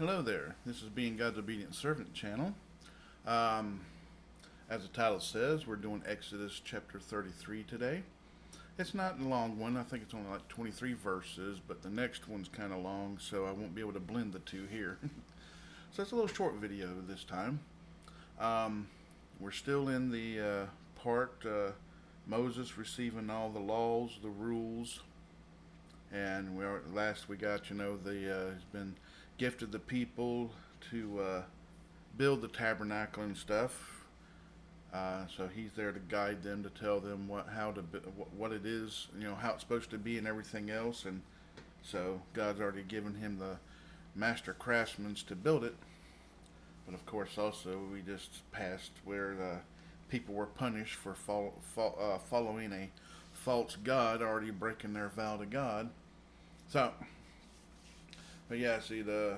Hello there. This is Being God's Obedient Servant channel. Um, as the title says, we're doing Exodus chapter 33 today. It's not a long one. I think it's only like 23 verses, but the next one's kind of long, so I won't be able to blend the two here. So it's a little short video this time. Um, we're still in the part Moses receiving all the laws, the rules, and last we got, he's been gifted the people to build the tabernacle and stuff. So he's there to guide them, to tell them what it is, how it's supposed to be, and everything else. And so God's already given him the master craftsmen to build it. But of course, also we just passed where the people were punished for following a false god, already breaking their vow to God. So, but yeah, see, the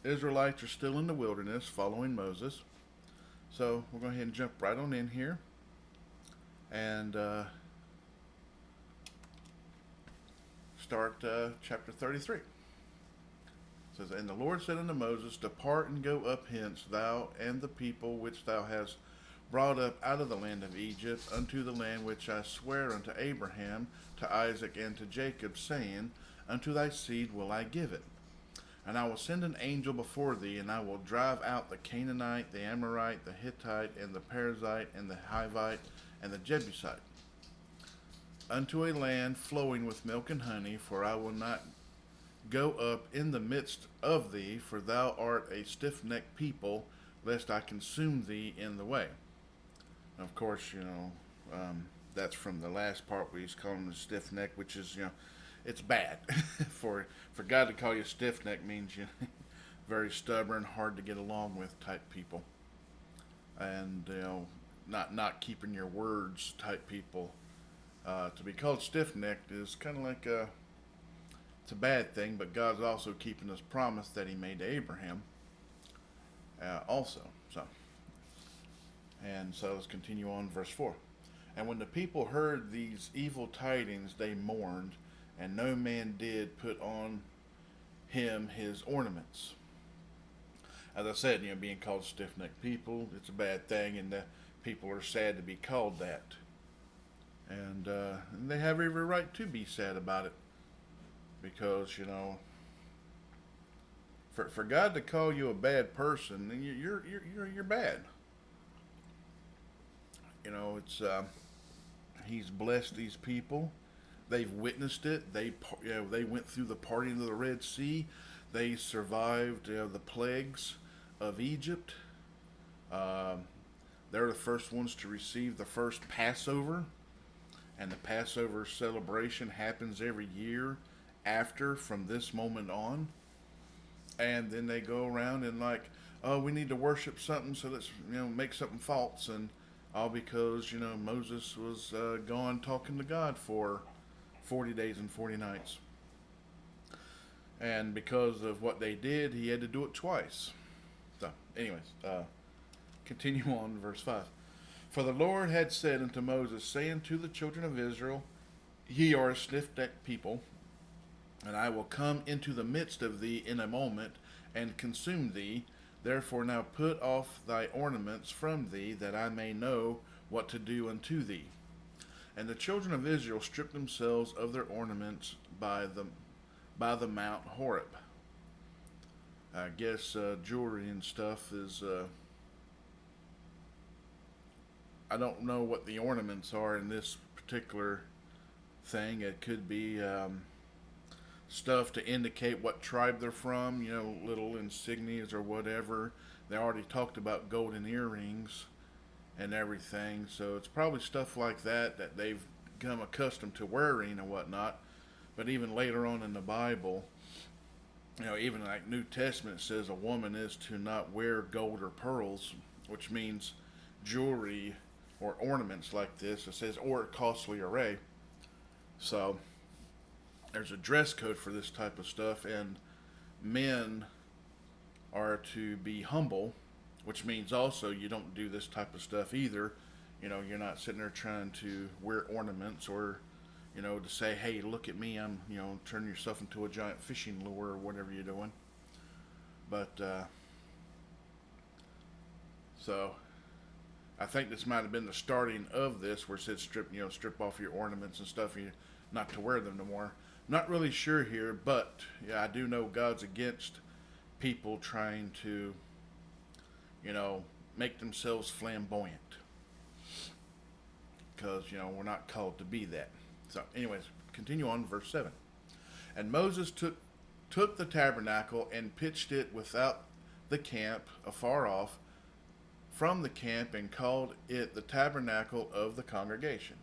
Israelites are still in the wilderness following Moses. So we're going to go ahead and jump right on in here. And start chapter 33. It says, "And the Lord said unto Moses, Depart and go up hence, thou and the people which thou hast brought up out of the land of Egypt, unto the land which I swear unto Abraham, to Isaac, and to Jacob, saying, Unto thy seed will I give it. And I will send an angel before thee, and I will drive out the Canaanite, the Amorite, the Hittite, and the Perizzite, and the Hivite, and the Jebusite, unto a land flowing with milk and honey, for I will not go up in the midst of thee, for thou art a stiff-necked people, lest I consume thee in the way." And of course, that's from the last part where he's calling them stiff-necked, which is, it's bad. for God to call you stiff-necked means you very stubborn, hard to get along with type people, and not keeping your words type people. To be called stiff-necked is kind of like it's a bad thing, but God's also keeping his promise that he made to Abraham also. So let's continue on verse 4. "And when the people heard these evil tidings, they mourned, and no man did put on him his ornaments." As I said, being called stiff-necked people, it's a bad thing, and the people are sad to be called that. And they have every right to be sad about it. Because, for God to call you a bad person, then you're bad. It's he's blessed these people. They've witnessed it. They went through the parting of the Red Sea. They survived the plagues of Egypt. They're the first ones to receive the first Passover, and the Passover celebration happens every year from this moment on. And then they go around and we need to worship something, so let's make something false, and all because Moses was gone talking to God for 40 days and 40 nights. And because of what they did, he had to do it twice. So, anyways, continue on, verse 5. "For the Lord had said unto Moses, saying to the children of Israel, Ye are a stiff-necked people, and I will come into the midst of thee in a moment, and consume thee. Therefore now put off thy ornaments from thee, that I may know what to do unto thee. And the children of Israel stripped themselves of their ornaments by the Mount Horeb." I guess jewelry and stuff is... I don't know what the ornaments are in this particular thing. It could be stuff to indicate what tribe they're from, little insignias or whatever. They already talked about golden earrings and everything, so it's probably stuff like that they've become accustomed to wearing and whatnot. But even later on in the Bible, even like New Testament says a woman is to not wear gold or pearls, which means jewelry or ornaments like this. It says, or costly array. So there's a dress code for this type of stuff, and men are to be humble, which means also you don't do this type of stuff either. You're not sitting there trying to wear ornaments or, to say, hey, look at me, I'm, turn yourself into a giant fishing lure or whatever you're doing. But so I think this might have been the starting of this, where it said strip off your ornaments and stuff, you not to wear them no more. Not really sure here, but yeah, I do know God's against people trying to, you know, make themselves flamboyant, because we're not called to be that. So, anyways, continue on verse 7. And Moses took the tabernacle and pitched it without the camp, afar off from the camp, and called it the tabernacle of the congregation.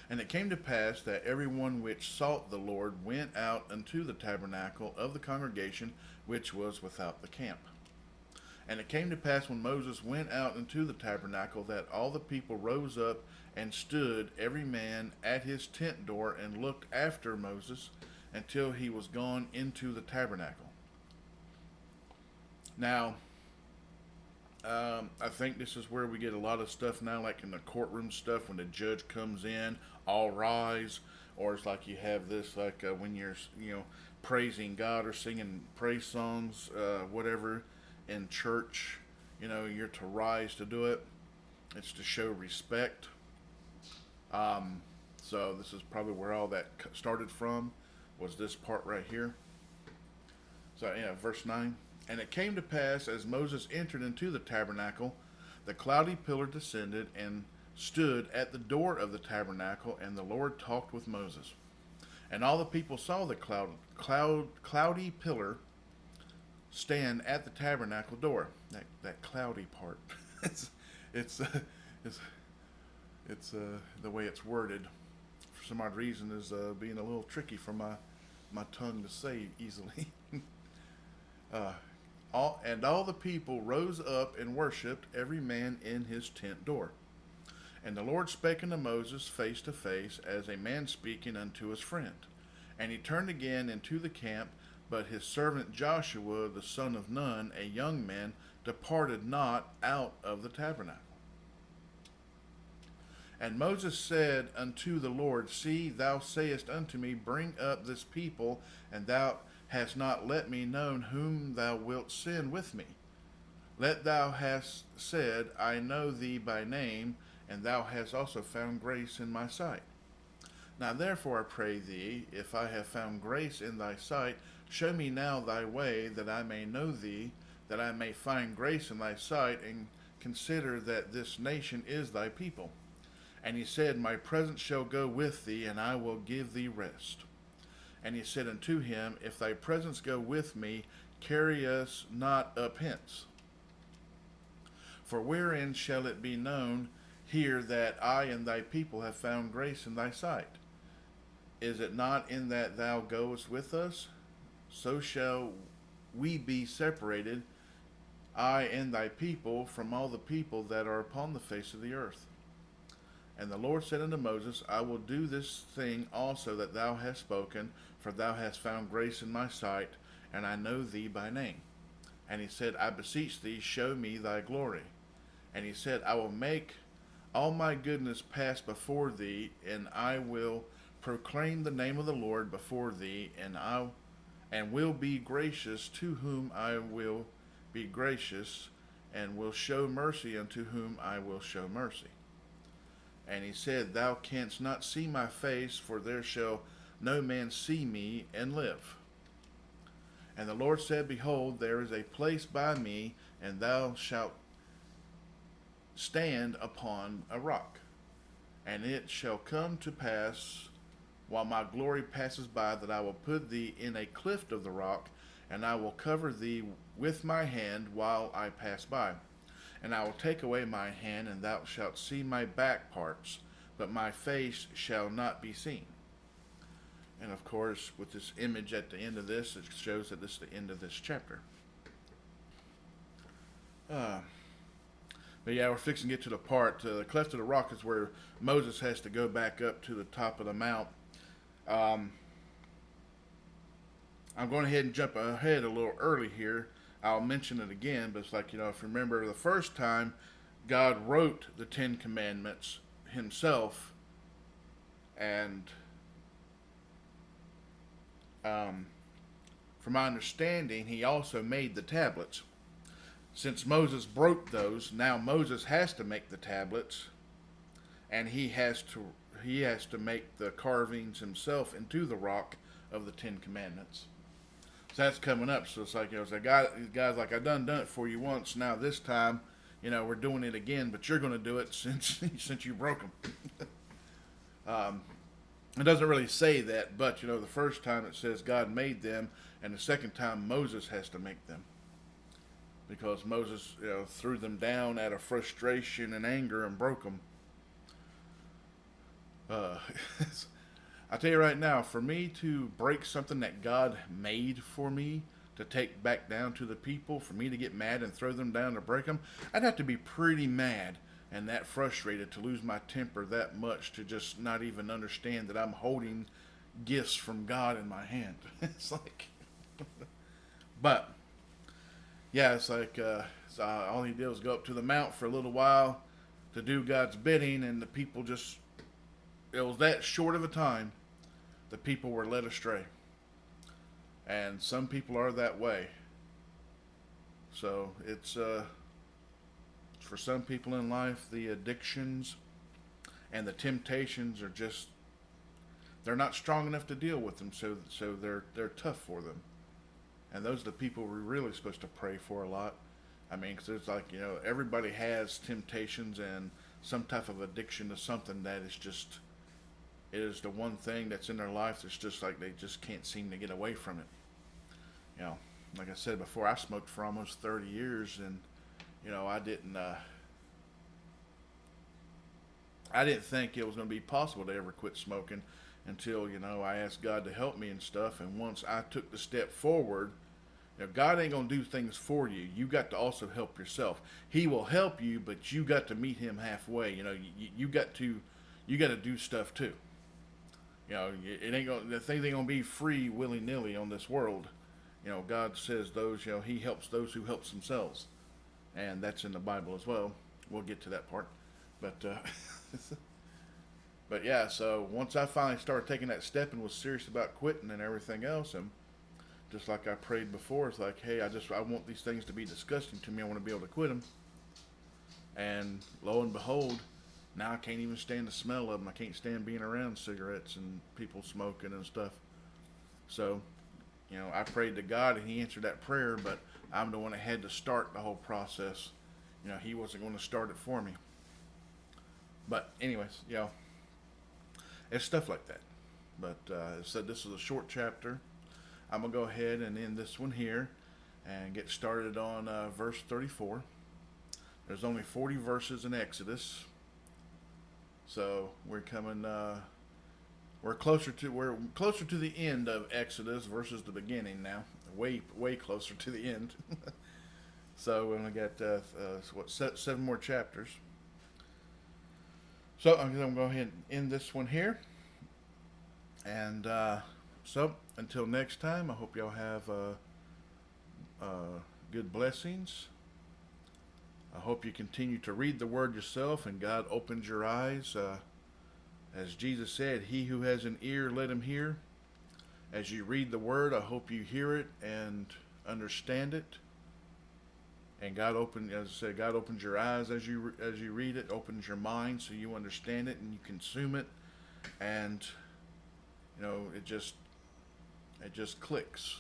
And it came to pass that every one which sought the Lord went out unto the tabernacle of the congregation, which was without the camp. And it came to pass, when Moses went out into the tabernacle, that all the people rose up and stood, every man at his tent door, and looked after Moses until he was gone into the tabernacle. Now, I think this is where we get a lot of stuff now, like in the courtroom stuff, when the judge comes in, all rise, or it's like you have this, like when you're, praising God or singing praise songs, whatever, in church, you're to rise to do it. It's to show respect. So this is probably where all that started from, was this part right here. So, verse 9. And it came to pass, as Moses entered into the tabernacle, the cloudy pillar descended and stood at the door of the tabernacle, and the Lord talked with Moses. And all the people saw the cloudy pillar stand at the tabernacle door. That cloudy part. it's the way it's worded, for some odd reason, is being a little tricky for my tongue to say easily. All the people rose up and worshipped, every man in his tent door. And the Lord spake unto Moses face to face, as a man speaking unto his friend. And he turned again into the camp, but his servant Joshua, the son of Nun, a young man, departed not out of the tabernacle. And Moses said unto the Lord, See, thou sayest unto me, Bring up this people, and thou hast not let me know whom thou wilt send with me. Let thou hast said, I know thee by name, and thou hast also found grace in my sight. Now therefore I pray thee, if I have found grace in thy sight, show me now thy way, that I may know thee, that I may find grace in thy sight, and consider that this nation is thy people. And he said, My presence shall go with thee, and I will give thee rest. And he said unto him, If thy presence go with me, carry us not up hence. For wherein shall it be known here that I and thy people have found grace in thy sight? Is it not in that thou goest with us? So shall we be separated, I and thy people, from all the people that are upon the face of the earth. And the Lord said unto Moses, I will do this thing also that thou hast spoken, for thou hast found grace in my sight, and I know thee by name. And he said, I beseech thee, show me thy glory. And he said, I will make all my goodness pass before thee, and I will proclaim the name of the Lord before thee, and will be gracious to whom I will be gracious, and will show mercy unto whom I will show mercy. And he said, Thou canst not see my face, for there shall no man see me and live. And the Lord said, Behold, there is a place by me, and thou shalt stand upon a rock. And it shall come to pass, while my glory passes by, that I will put thee in a cleft of the rock, and I will cover thee with my hand while I pass by. And I will take away my hand, and thou shalt see my back parts, but my face shall not be seen. And of course, with this image at the end of this, it shows that this is the end of this chapter. But yeah, we're fixing to get to the part. The cleft of the rock is where Moses has to go back up to the top of the mount. I'm going ahead and jump ahead a little early here. I'll mention it again, but it's like, if you remember the first time God wrote the 10 Commandments himself, and from my understanding, he also made the tablets. Since Moses broke those, now Moses has to make the tablets, and he has to make the carvings himself into the rock of the Ten Commandments. So that's coming up. So it's like, it's like God's like, I done it for you once. Now this time, we're doing it again, but you're going to do it since you broke them. It doesn't really say that, but the first time it says God made them, and the second time Moses has to make them, because Moses threw them down out of frustration and anger and broke them. I tell you right now, for me to break something that God made for me to take back down to the people, for me to get mad and throw them down to break them, I'd have to be pretty mad and that frustrated to lose my temper that much to just not even understand that I'm holding gifts from God in my hand. It's like, but yeah, it's like so all he did was go up to the mount for a little while to do God's bidding, and the people just, it was that short of a time the people were led astray. And some people are that way. So it's for some people in life, the addictions and the temptations are just, they're not strong enough to deal with them, so they're tough for them. And those are the people we're really supposed to pray for a lot. I mean, because it's like, everybody has temptations and some type of addiction to something that is just, it is the one thing that's in their life that's just like they just can't seem to get away from it. Like I said before, I smoked for almost 30 years, and I didn't think it was going to be possible to ever quit smoking until I asked God to help me and stuff. And once I took the step forward, God ain't going to do things for you. You got to also help yourself. He will help you, but you got to meet him halfway. You got to do stuff too. It ain't going, the things ain't going to be free willy nilly on this world. God says those, he helps those who helps themselves. And that's in the Bible as well. We'll get to that part. But, but yeah, so once I finally started taking that step and was serious about quitting and everything else, and just like I prayed before, it's like, hey, I want these things to be disgusting to me. I want to be able to quit them. And lo and behold, now I can't even stand the smell of them. I can't stand being around cigarettes and people smoking and stuff. So, I prayed to God and he answered that prayer, but I'm the one that had to start the whole process. He wasn't going to start it for me. But anyways, it's stuff like that. But as I said, this is a short chapter. I'm going to go ahead and end this one here and get started on verse 34. There's only 40 verses in Exodus. So we're coming, we're closer to the end of Exodus versus the beginning now. Way closer to the end. So we only got, 7 more chapters. So I'm going to go ahead and end this one here. And so until next time, I hope y'all have good blessings. I hope you continue to read the Word yourself and God opens your eyes. As Jesus said, he who has an ear, let him hear. As you read the Word, I hope you hear it and understand it. And God opens your eyes as you read it, opens your mind so you understand it and you consume it, and it just clicks,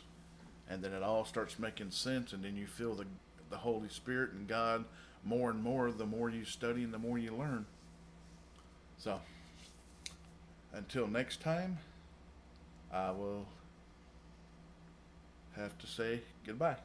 and then it all starts making sense, and then you feel the Holy Spirit and God more and more the more you study and the more you learn. So until next time, I will have to say goodbye.